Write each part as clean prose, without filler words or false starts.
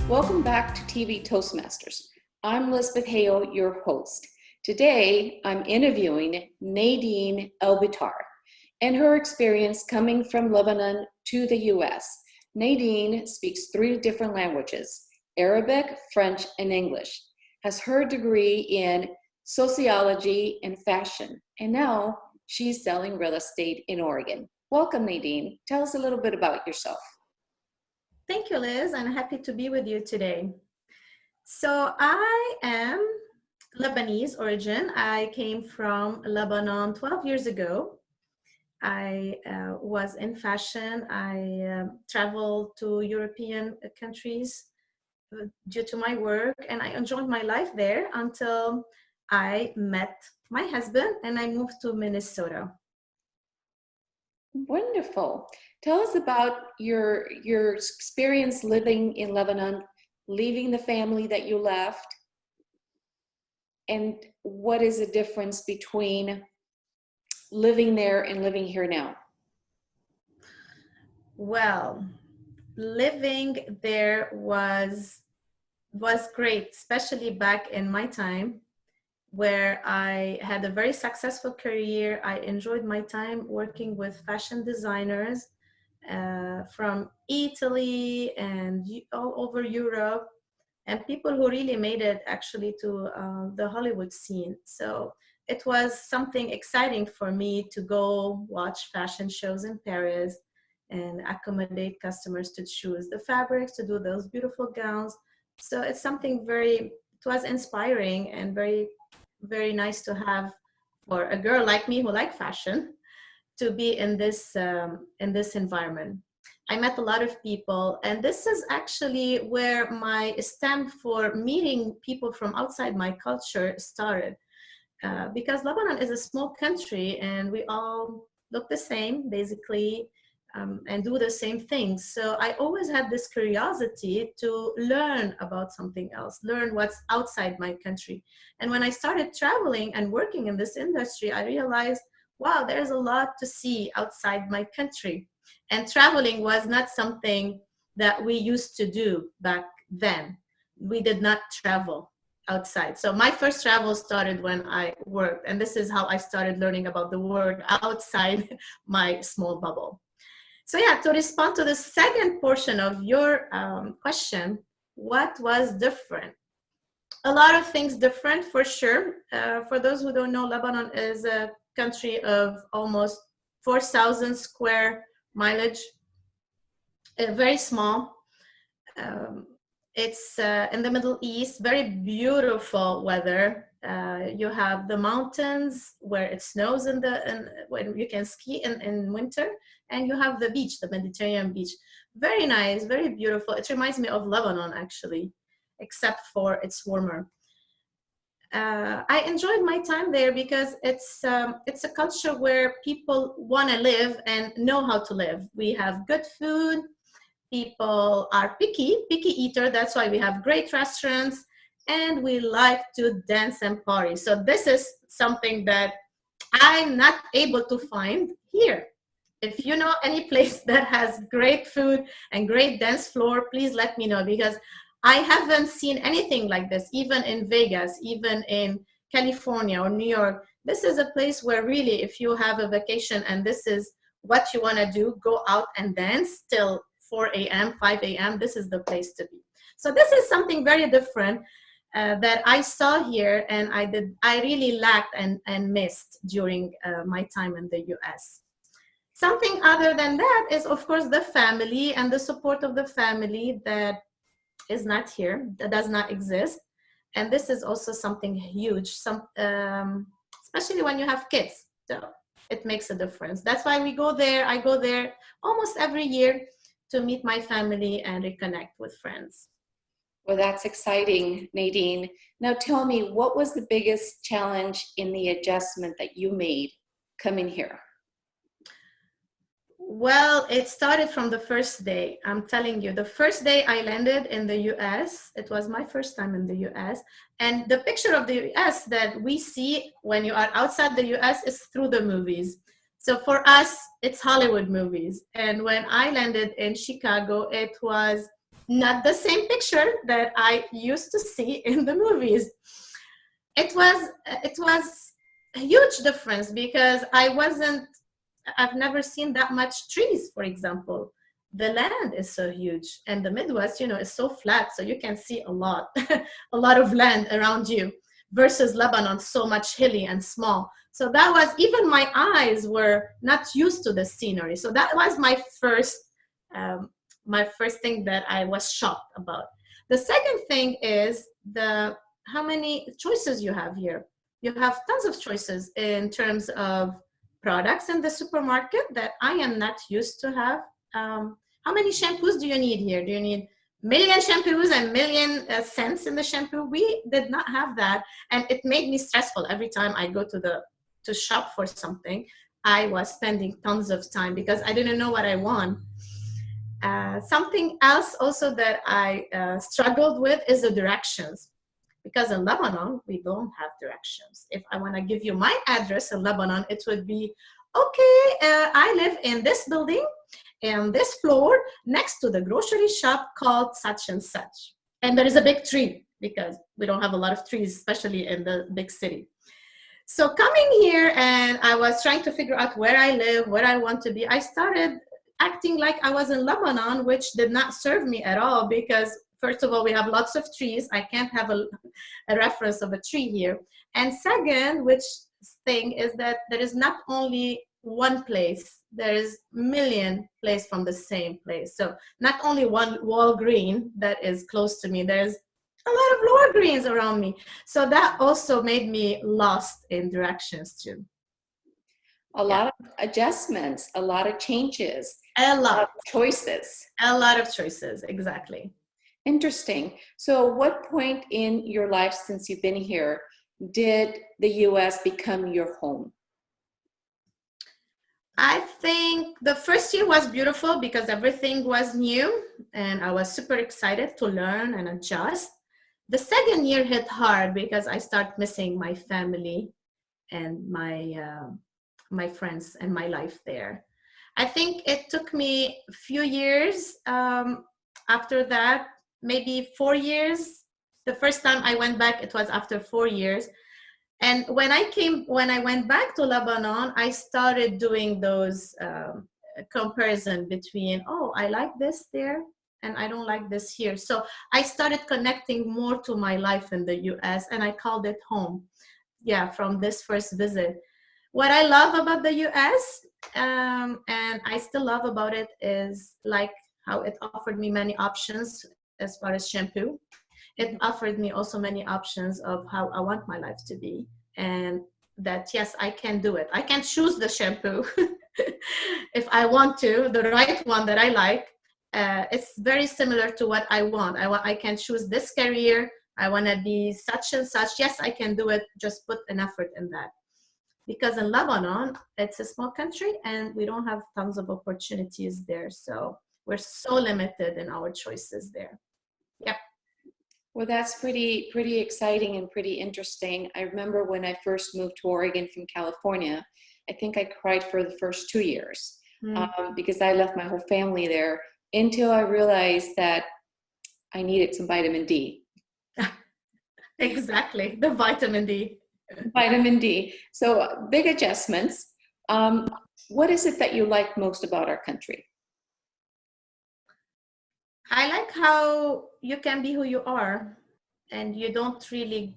Welcome back to TV Toastmasters. I'm LizBeth Hale, your host. Today, I'm interviewing Nadine Elbitar and her experience coming from Lebanon to the US. Nadine speaks 3 different languages, Arabic, French, and English, has her degree in sociology and fashion, and now she's selling real estate in Oregon. Welcome, Nadine. Tell us a little bit about yourself. Thank you, Liz. I'm happy to be with you today. So I am Lebanese origin. I came from Lebanon 12 years ago. I was in fashion. I traveled to European countries due to my work, and I enjoyed my life there until I met my husband and I moved to Minnesota. Wonderful. Tell us about your experience living in Lebanon, leaving the family that you left, and what is the difference between living there and living here now? Well, living there was great, especially back in my time where I had a very successful career. I enjoyed my time working with fashion designers from Italy and all over Europe, and people who really made it actually to the Hollywood scene. So it was something exciting for me to go watch fashion shows in Paris and accommodate customers to choose the fabrics, to do those beautiful gowns. So it's something it was inspiring and very, very nice to have for a girl like me who like fashion to be in this environment. I met a lot of people, and this is actually where my stamp for meeting people from outside my culture started. Because Lebanon is a small country and we all look the same, basically, and do the same things. So I always had this curiosity to learn about something else, learn what's outside my country. And when I started traveling and working in this industry, I realized, wow, there's a lot to see outside my country. And traveling was not something that we used to do back then. We did not travel outside. So my first travel started when I worked, and this is how I started learning about the world outside my small bubble. So yeah, to respond to the second portion of your question, what was different? A lot of things different for sure. For those who don't know, Lebanon is a country of almost 4,000 square mileage, very small. It's in the Middle East, very beautiful weather. You have the mountains where it snows when you can ski in winter, and you have the beach, the Mediterranean beach. Very nice, very beautiful. It reminds me of Lebanon, actually, except for it's warmer. I enjoyed my time there because it's a culture where people want to live and know how to live. We have good food. People are picky eater. That's why we have great restaurants, and we like to dance and party. So this is something that I'm not able to find here. If you know any place that has great food and great dance floor, please let me know, because I haven't seen anything like this, even in Vegas, even in California or New York. This is a place where really, if you have a vacation and this is what you want to do, go out and dance till 4 a.m., 5 a.m., this is the place to be. So this is something very different that I saw here, and I really lacked and missed during my time in the US. Something other than that is, of course, the family and the support of the family that is not here, that does not exist. And this is also something huge, especially when you have kids. So it makes a difference. That's why I go there almost every year to meet my family and reconnect with friends. Well, that's exciting, Nadine. Now tell me, what was the biggest challenge in the adjustment that you made coming here? Well, it started from the first day. I'm telling you, the first day I landed in the US, it was my first time in the US. And the picture of the US that we see when you are outside the US is through the movies. So for us, it's Hollywood movies. And when I landed in Chicago, it was not the same picture that I used to see in the movies. It was a huge difference because I've never seen that much trees, for example. The land is so huge, and the Midwest, is so flat, so you can see a lot, a lot of land around you, versus Lebanon, so much hilly and small. So that was, even my eyes were not used to the scenery. So that was um, my first thing that I was shocked about. The second thing is how many choices you have here. You have tons of choices in terms of products in the supermarket that I am not used to have. How many shampoos do you need here? Do you need million shampoos and million scents in the shampoo? We did not have that, and it made me stressful every time I go to shop for something. I was spending tons of time because I didn't know what I want. Something else also that I struggled with is the directions. Because in Lebanon, we don't have directions. If I want to give you my address in Lebanon, it would be, okay, I live in this building, and this floor, next to the grocery shop called such and such. And there is a big tree, because we don't have a lot of trees, especially in the big city. So coming here, and I was trying to figure out where I live, where I want to be, I started acting like I was in Lebanon, which did not serve me at all, because first of all, we have lots of trees. I can't have a reference of a tree here. And second, which thing is that there is not only one place, there is million places from the same place. So not only one Walgreen that is close to me, there's a lot of lower greens around me. So that also made me lost in directions too. A lot of adjustments, a lot of changes, A lot of choices. A lot of choices, exactly. Interesting. So what point in your life since you've been here did the US become your home? I think the first year was beautiful because everything was new and I was super excited to learn and adjust. The second year hit hard because I started missing my family and my friends and my life there. I think it took me a few years after that, maybe 4 years. The first time I went back, it was after 4 years. And when I went back to Lebanon, I started doing those comparison between, oh, I like this there and I don't like this here. So I started connecting more to my life in the US, and I called it home. Yeah, from this first visit. What I love about the US, and I still love about it, is like how it offered me many options as far as shampoo. It offered me also many options of how I want my life to be, and that yes, I can do it. I can choose the shampoo if I want to, the right one that I like. It's very similar to what I want. I can choose this career. I want to be such and such. Yes, I can do it. Just put an effort in that. Because in Lebanon, it's a small country and we don't have tons of opportunities there. So we're so limited in our choices there. Yep. Well, that's pretty exciting and pretty interesting. I remember when I first moved to Oregon from California, I think I cried for the first 2 years because I left my whole family there until I realized that I needed some vitamin D. Exactly, the vitamin D. Vitamin D. So big adjustments. What is it that you like most about our country? I like how you can be who you are, and you don't really,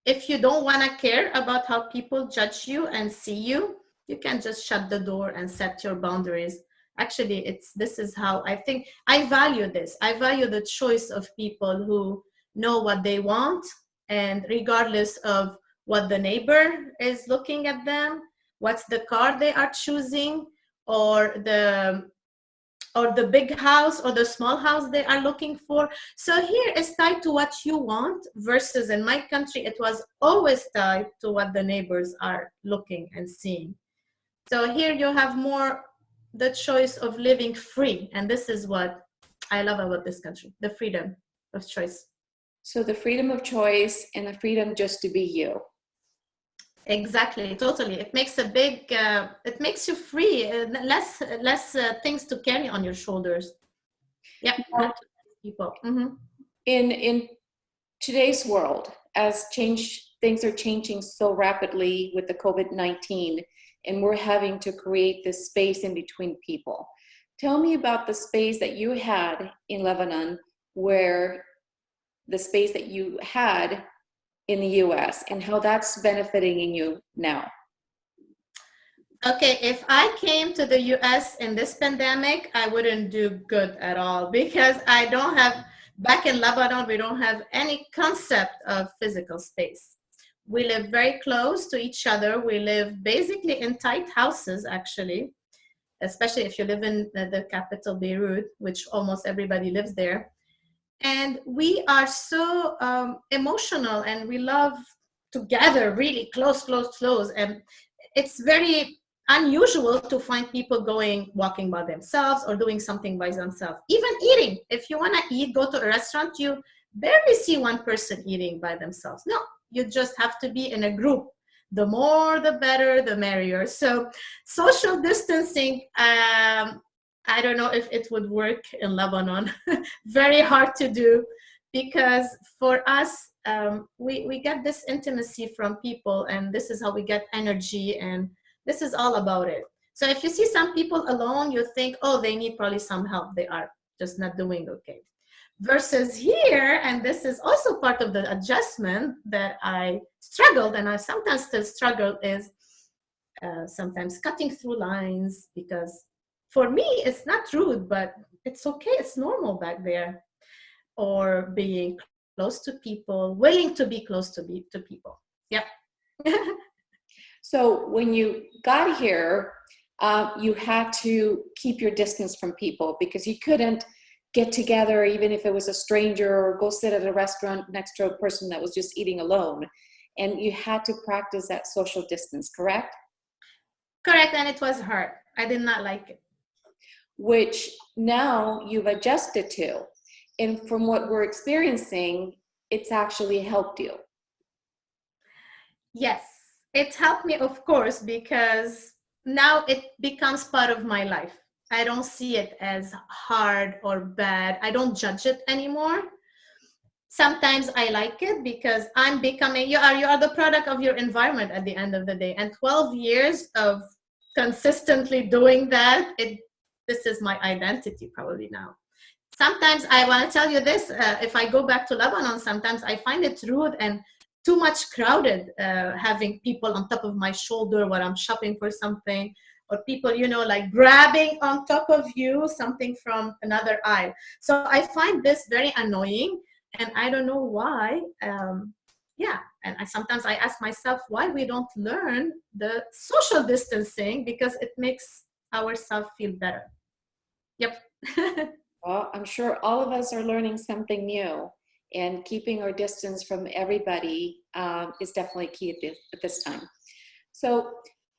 if you don't want to care about how people judge you and see you, you can just shut the door and set your boundaries. Actually, this is how I think I value this. I value the choice of people who know what they want, and regardless of what the neighbor is looking at them, what's the car they are choosing, or the big house or the small house they are looking for. So here it's tied to what you want, versus in my country, it was always tied to what the neighbors are looking and seeing. So here you have more the choice of living free. And this is what I love about this country, the freedom of choice. So the freedom of choice and the freedom just to be you. Exactly, totally. It makes a big, it makes you free, less things to carry on your shoulders. Yeah. people. In today's world, as things are changing so rapidly with the COVID-19, and we're having to create this space in between people. Tell me about the space that you had in Lebanon, where the space that you had in the US, and how that's benefiting you now. Okay, if I came to the US in this pandemic, I wouldn't do good at all, because I don't have, back in Lebanon, we don't have any concept of physical space. We live very close to each other. We live basically in tight houses, actually, especially if you live in the capital, Beirut, which almost everybody lives there. And we are so emotional, and we love to gather really close. And it's very unusual to find people walking by themselves or doing something by themselves. Even eating, if you want to eat, go to a restaurant, you barely see one person eating by themselves. No, you just have to be in a group. The more, the better, the merrier. So social distancing, I don't know if it would work in Lebanon. Very hard to do, because for us, we get this intimacy from people, and this is how we get energy, and this is all about it. So if you see some people alone, you think, oh, they need probably some help. They are just not doing okay. Versus here, and this is also part of the adjustment that I struggled, and I sometimes still struggle, is sometimes cutting through lines, because for me, it's not rude, but it's okay. It's normal back there. Or being close to people, willing to be close to people. Yep. So when you got here, you had to keep your distance from people, because you couldn't get together, even if it was a stranger, or go sit at a restaurant next to a person that was just eating alone. And you had to practice that social distance, correct? Correct, and it was hard. I did not like it. Which now you've adjusted to. And from what we're experiencing, it's actually helped you. Yes, it helped me, of course, because now it becomes part of my life. I don't see it as hard or bad. I don't judge it anymore. Sometimes I like it, because I'm becoming, you are the product of your environment at the end of the day. And 12 years of consistently doing that, this is my identity probably now. Sometimes I want to tell you this, if I go back to Lebanon, sometimes I find it rude and too much crowded, having people on top of my shoulder while I'm shopping for something, or people, like grabbing on top of you something from another aisle. So I find this very annoying, and I don't know why. Yeah, and sometimes I ask myself why we don't learn the social distancing, because it makes ourselves feel better. Yep. Well, I'm sure all of us are learning something new, and keeping our distance from everybody is definitely key at this time. So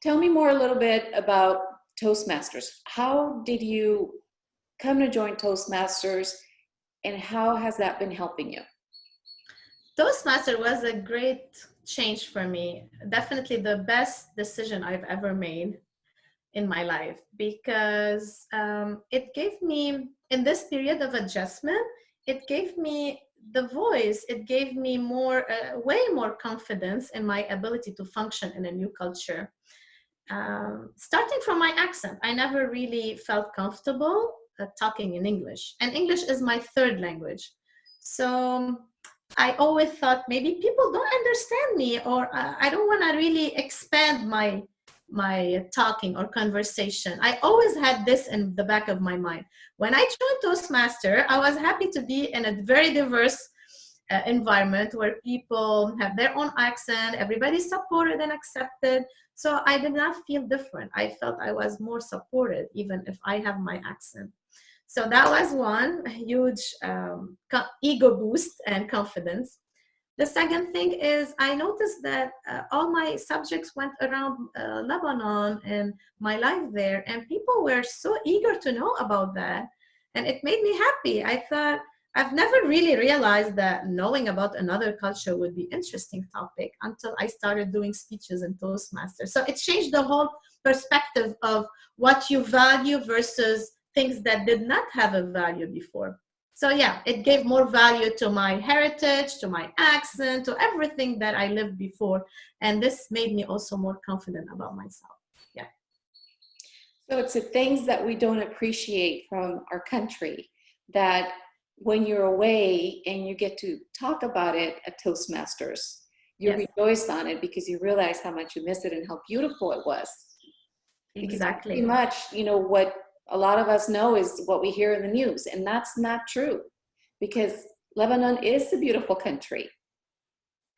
tell me more a little bit about Toastmasters. How did you come to join Toastmasters, and how has that been helping you? Toastmaster was a great change for me. Definitely the best decision I've ever made in my life, because it gave me, in this period of adjustment, it gave me the voice. It gave me way more confidence in my ability to function in a new culture. Starting from my accent, I never really felt comfortable talking in English, and English is my third language. So I always thought maybe people don't understand me, or I don't want to really expand my talking or conversation. I always had this in the back of my mind. When I joined Toastmaster, I was happy to be in a very diverse environment where people have their own accent, everybody's supported and accepted. So I did not feel different. I felt I was more supported, even if I have my accent. So that was one huge ego boost and confidence. The second thing is I noticed that all my subjects went around Lebanon and my life there, and people were so eager to know about that, and it made me happy. I thought, I've never really realized that knowing about another culture would be an interesting topic until I started doing speeches in Toastmasters. So it changed the whole perspective of what you value versus things that did not have a value before. So yeah, it gave more value to my heritage, to my accent, to everything that I lived before. And this made me also more confident about myself. Yeah. So it's the things that we don't appreciate from our country that when you're away and you get to talk about it at Toastmasters, you Yes. rejoice on it because you realize how much you miss it and how beautiful it was. Exactly. Because pretty much, you know, what a lot of us know is what we hear in the news, and that's not true, because Lebanon is a beautiful country,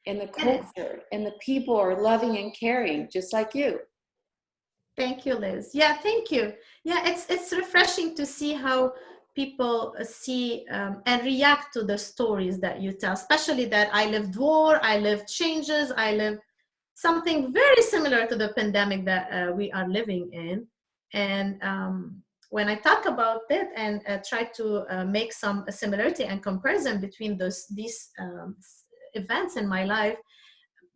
and the culture and the people are loving and caring, just like you. Thank you, Liz. Yeah, thank you. Yeah, it's refreshing to see how people see and react to the stories that you tell, especially that I lived war, I lived changes, I lived something very similar to the pandemic that we are living in. And when I talk about it and try to make some similarity and comparison between these events in my life,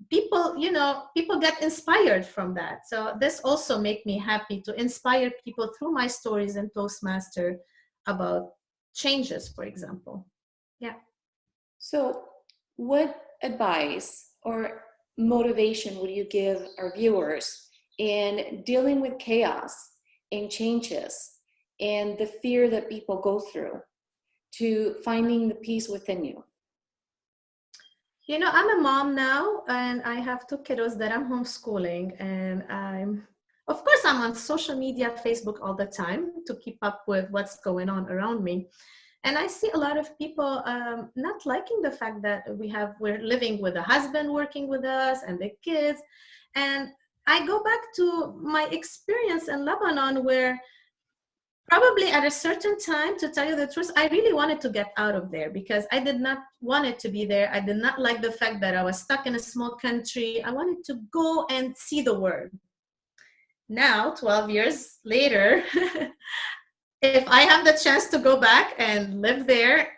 people, you know, people get inspired from that. So this also make me happy to inspire people through my stories in Toastmaster about changes, for example. Yeah. So what advice or motivation would you give our viewers in dealing with chaos and changes and the fear that people go through to finding the peace within you? You know, I'm a mom now, and I have two kiddos that I'm homeschooling, and of course, I'm on social media, Facebook all the time to keep up with what's going on around me. And I see a lot of people not liking the fact that we're living with a husband working with us and the kids. And I go back to my experience in Lebanon, where probably at a certain time, to tell you the truth, I really wanted to get out of there because I did not want it to be there. I did not like the fact that I was stuck in a small country. I wanted to go and see the world. Now, 12 years later, if I have the chance to go back and live there,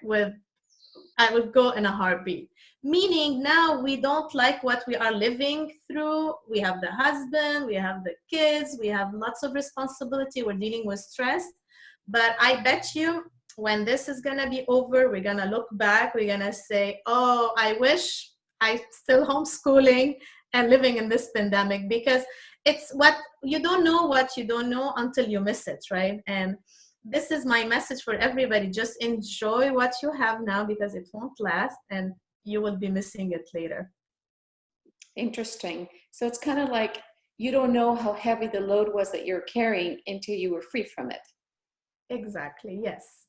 I would go in a heartbeat. Meaning now we don't like what we are living through. We have the husband, we have the kids, we have lots of responsibility. We're dealing with stress. But I bet you when this is gonna be over, we're gonna look back, we're gonna say, oh, I wish I still homeschooling and living in this pandemic, because it's what you don't know until you miss it, right? And this is my message for everybody. Just enjoy what you have now, because it won't last and you will be missing it later. Interesting. So it's kind of like you don't know how heavy the load was that you're carrying until you were free from it. Exactly, yes.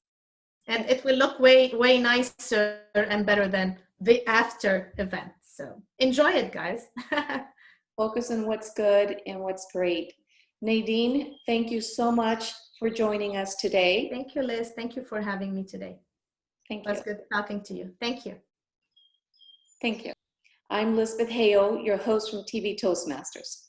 And it will look way, way nicer and better than the after event. So enjoy it, guys. Focus on what's good and what's great. Nadine, thank you so much for joining us today. Thank you, Liz. Thank you for having me today. Thank It was you. good talking to you. Thank you. Thank you. I'm LizBeth Hale, your host from TV Toastmasters.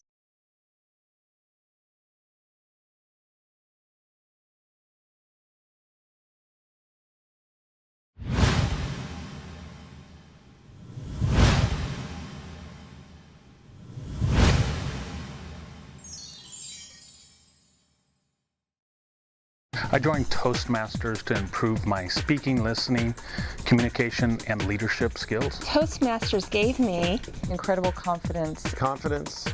I joined Toastmasters to improve my speaking, listening, communication, and leadership skills. Toastmasters gave me incredible confidence. Confidence,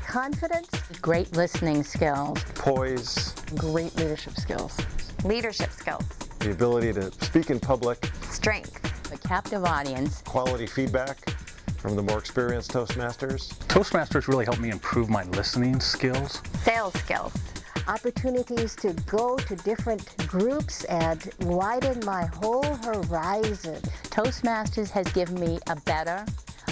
Great listening skills. poise, Great leadership skills. Leadership skills. the ability to speak in public, Strength. A captive audience. quality feedback from the more experienced Toastmasters. Toastmasters really helped me improve my listening skills. Sales skills. Opportunities to go to different groups and widen my whole horizon. Toastmasters has given me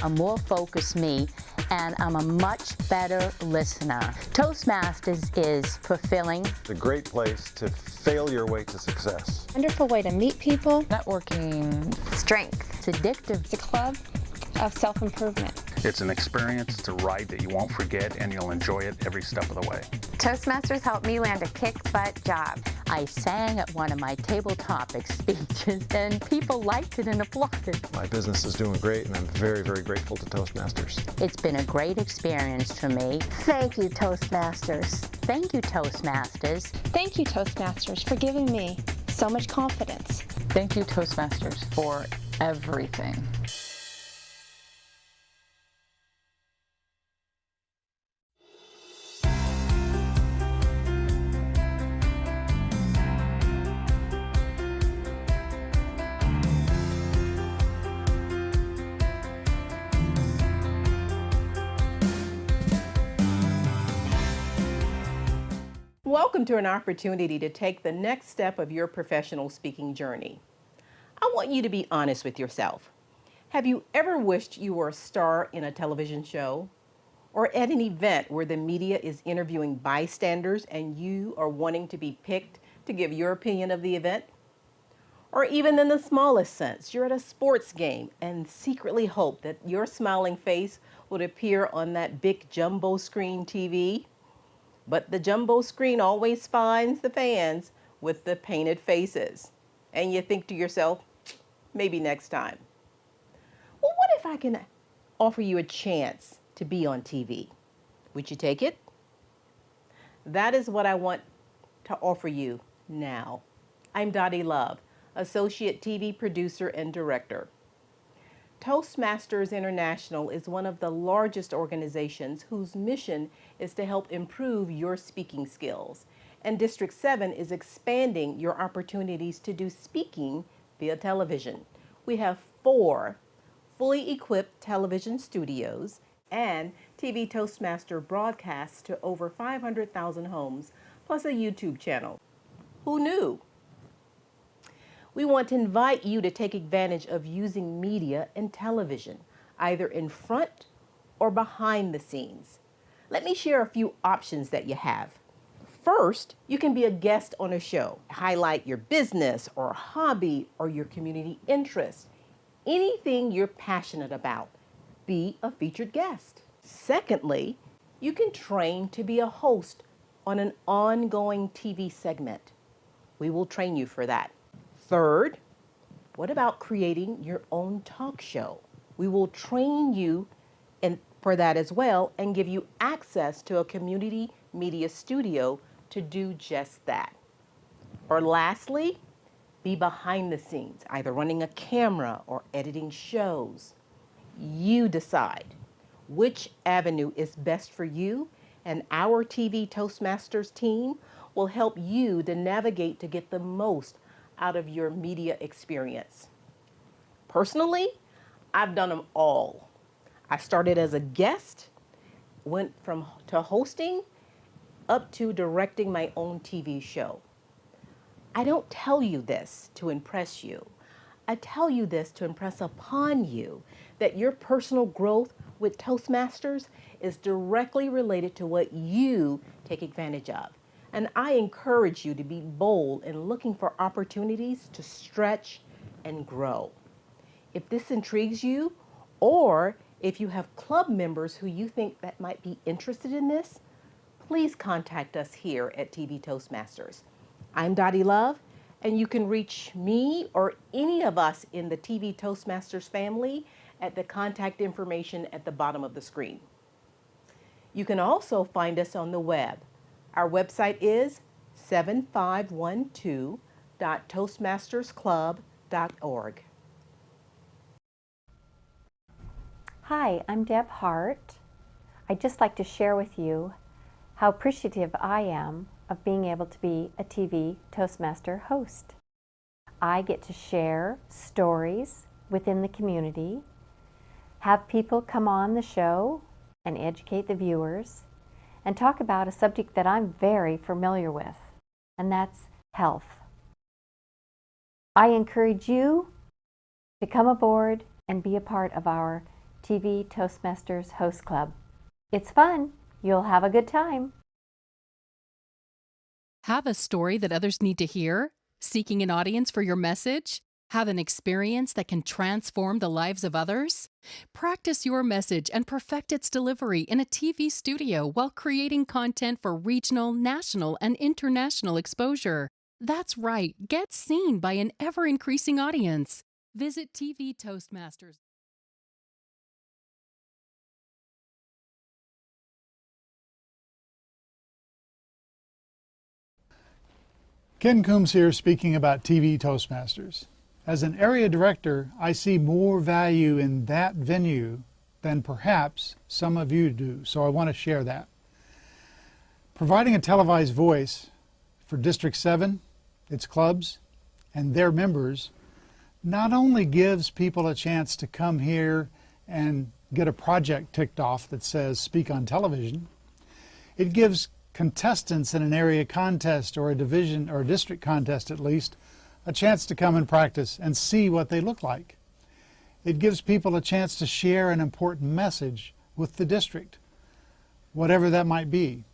a more focused me, and I'm a much better listener. Toastmasters is fulfilling. It's a great place to fail your way to success. Wonderful way to meet people. Networking. Strength. It's addictive. It's a club of self-improvement. It's an experience, it's a ride that you won't forget, and you'll enjoy it every step of the way. Toastmasters helped me land a kick-butt job. I sang at one of my table topic speeches, and people liked it and applauded. My business is doing great, and I'm very, very grateful to Toastmasters. It's been a great experience for me. Thank you, Toastmasters. Thank you, Toastmasters. Thank you, Toastmasters, for giving me so much confidence. Thank you, Toastmasters, for everything. Welcome to an opportunity to take the next step of your professional speaking journey. I want you to be honest with yourself. Have you ever wished you were a star in a television show? Or at an event where the media is interviewing bystanders and you are wanting to be picked to give your opinion of the event? Or even in the smallest sense, you're at a sports game and secretly hope that your smiling face would appear on that big jumbo screen TV? But the jumbo screen always finds the fans with the painted faces. And you think to yourself, maybe next time. Well, what if I can offer you a chance to be on TV? Would you take it? That is what I want to offer you now. I'm Dottie Love, Associate TV Producer and Director. Toastmasters International is one of the largest organizations whose mission is to help improve your speaking skills. And District 7 is expanding your opportunities to do speaking via television. We have 4 fully equipped television studios and TV Toastmaster broadcasts to over 500,000 homes, plus a YouTube channel. Who knew? We want to invite you to take advantage of using media and television, either in front or behind the scenes. Let me share a few options that you have. First, you can be a guest on a show. Highlight your business or hobby or your community interest. Anything you're passionate about. Be a featured guest. Secondly, you can train to be a host on an ongoing TV segment. We will train you for that. Third, what about creating your own talk show? We will train you for that as well and give you access to a community media studio to do just that. Or lastly, be behind the scenes, either running a camera or editing shows. You decide which avenue is best for you, and our TV Toastmasters team will help you to navigate to get the most out of your media experience. Personally, I've done them all. I started as a guest, went to hosting, up to directing my own TV show. I don't tell you this to impress you. I tell you this to impress upon you that your personal growth with Toastmasters is directly related to what you take advantage of. And I encourage you to be bold in looking for opportunities to stretch and grow. If this intrigues you, or if you have club members who you think that might be interested in this, please contact us here at TV Toastmasters. I'm Dottie Love, and you can reach me or any of us in the TV Toastmasters family at the contact information at the bottom of the screen. You can also find us on the web. Our website is 7512.toastmastersclub.org. Hi, I'm Deb Hart. I'd just like to share with you how appreciative I am of being able to be a TV Toastmaster host. I get to share stories within the community, have people come on the show and educate the viewers, and talk about a subject that I'm very familiar with, and that's health. I encourage you to come aboard and be a part of our TV Toastmasters Host Club. It's fun. You'll have a good time. Have a story that others need to hear? Seeking an audience for your message? Have an experience that can transform the lives of others? Practice your message and perfect its delivery in a TV studio while creating content for regional, national, and international exposure. That's right, get seen by an ever-increasing audience. Visit TV Toastmasters. Ken Coombs here speaking about TV Toastmasters. As an area director, I see more value in that venue than perhaps some of you do, so I want to share that. Providing a televised voice for District 7, its clubs, and their members not only gives people a chance to come here and get a project ticked off that says speak on television, it gives contestants in an area contest or a division or a district contest at least a chance to come and practice and see what they look like. It gives people a chance to share an important message with the district, whatever that might be.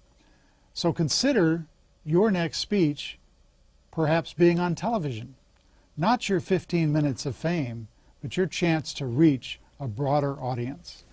So consider your next speech perhaps being on television. Not your 15 minutes of fame, but your chance to reach a broader audience.